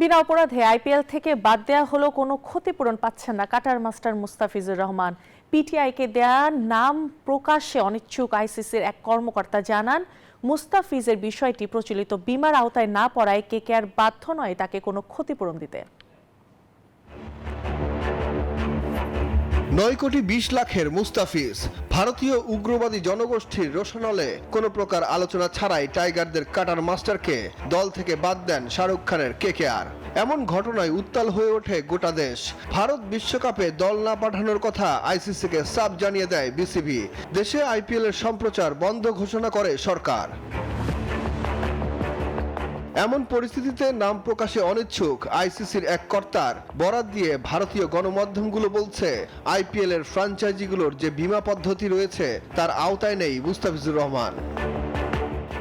বিনা অপরাধে আইপিএল থেকে বাদ দেয়া হলো কোনো ক্ষতিপূরণ পাচ্ছেন না কাটার মাস্টার মুস্তাফিজুর রহমান। পিটিআইকে দেয়া নাম প্রকাশে অনিচ্ছুক আইসিসির এক কর্মকর্তা জানান, মুস্তাফিজের বিষয়টি প্রচলিত বিমার আওতায় না পড়ায় কেকেআর বাধ্য নয় তাকে কোনো ক্ষতিপূরণ দিতে। 9,20,00,000-এর মুস্তাফিজ ভারতীয় উগ্রবাদী জনগোষ্ঠীর রোশানলে কোনো প্রকার আলোচনা ছাড়াই টাইগারদের কাটার মাস্টারকে দল থেকে বাদ দেন শাহরুখ খানের কেকেআর। এমন ঘটনায় উত্তাল হয়ে ওঠে গোটা দেশ। ভারত বিশ্বকাপে দল না পাঠানোর কথা আইসিসিকে সাফ জানিয়ে দেয় বিসিবি। দেশে আইপিএলের সম্প্রচার বন্ধ ঘোষণা করে সরকার। এমন পরিস্থিতিতে নাম প্রকাশে অনিচ্ছুক আইসিসির এক কর্তার বরাত দিয়ে ভারতীয় গণমাধ্যমগুলো বলছে, আইপিএল এর ফ্র্যাঞ্চাইজিগুলোর যে বীমা পদ্ধতি রয়েছে তার আওতায় নেই মুস্তাফিজুর রহমান।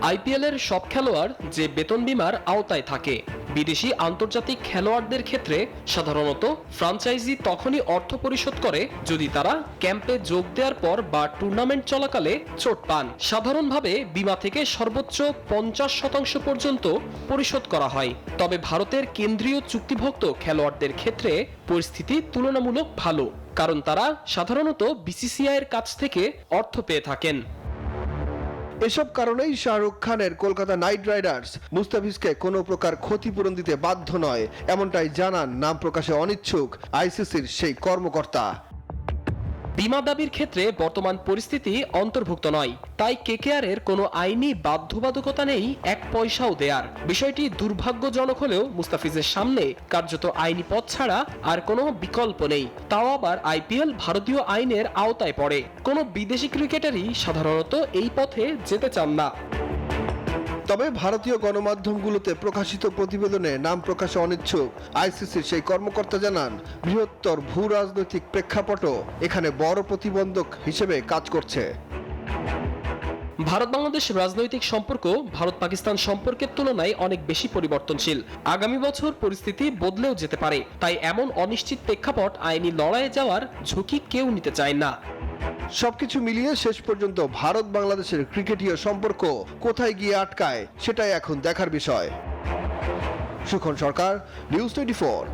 আইপিএল এর সব খেলোয়াড় যে বেতন বীমার আওতায় থাকে। বিদেশি আন্তর্জাতিক খেলোয়াড়দের ক্ষেত্রে সাধারণত ফ্র্যাঞ্চাইজি তখনই অর্থ পরিশোধ করে যদি তারা ক্যাম্পে যোগ দেওয়ার পর বা টুর্নামেন্ট চলাকালে চোট পান। সাধারণভাবে বীমা থেকে সর্বোচ্চ 50% পর্যন্ত পরিশোধ করা হয়। তবে ভারতের কেন্দ্রীয় চুক্তিভুক্ত খেলোয়াড়দের ক্ষেত্রে পরিস্থিতি তুলনামূলক ভালো, কারণ তারা সাধারণত বিসিসিআই এর কাছ থেকে অর্থ পেয়ে থাকেন। এসব কারণেই শাহরুখ খানের কলকাতা নাইট রাইডার্স মুস্তাফিজকে কোনো প্রকার ক্ষতিপূরণ দিতে বাধ্য নয়, এমনটাই জানান নাম প্রকাশে অনিচ্ছুক আইসিসির সেই কর্মকর্তা। বীমা দাবির ক্ষেত্রে বর্তমান পরিস্থিতি অন্তর্ভুক্ত নয়, তাই কেকেআর এর কোনো আইনি বাধ্যবাধকতা নেই এক পয়সাও দেয়ার। বিষয়টি দুর্ভাগ্যজনক হলেও মুস্তাফিজের সামনে কার্যত আইনি পথ ছাড়া আর কোনো বিকল্প নেই। তাও আবার আইপিএল ভারতীয় আইনের আওতায় পড়ে। কোনো বিদেশি ক্রিকেটারই সাধারণত এই পথে যেতে চান না। তবে ভারতীয় গণমাধ্যমগুলোতে প্রকাশিত প্রতিবেদনে নাম প্রকাশে অনিচ্ছুক আইসিসির সেই কর্মকর্তা জানান, বৃহত্তর ভূ রাজনৈতিক প্রেক্ষাপটও এখানে বড় প্রতিবন্ধক হিসেবে কাজ করছে। ভারত বাংলাদেশ রাজনৈতিক সম্পর্ক ভারত পাকিস্তান সম্পর্কের তুলনায় অনেক বেশি পরিবর্তনশীল। আগামী বছর পরিস্থিতি বদলেও যেতে পারে, তাই এমন অনিশ্চিত প্রেক্ষাপট আইনি লড়াইয়ে যাওয়ার ঝুঁকি কেউ নিতে চায় না। সবকিছু মিলিয়ে শেষ পর্যন্ত ভারত বাংলাদেশের ক্রিকেটীয় সম্পর্ক কোথায় গিয়ে আটকায় সেটাই এখন দেখার বিষয়। সুখন সরকার, নিউজ 24।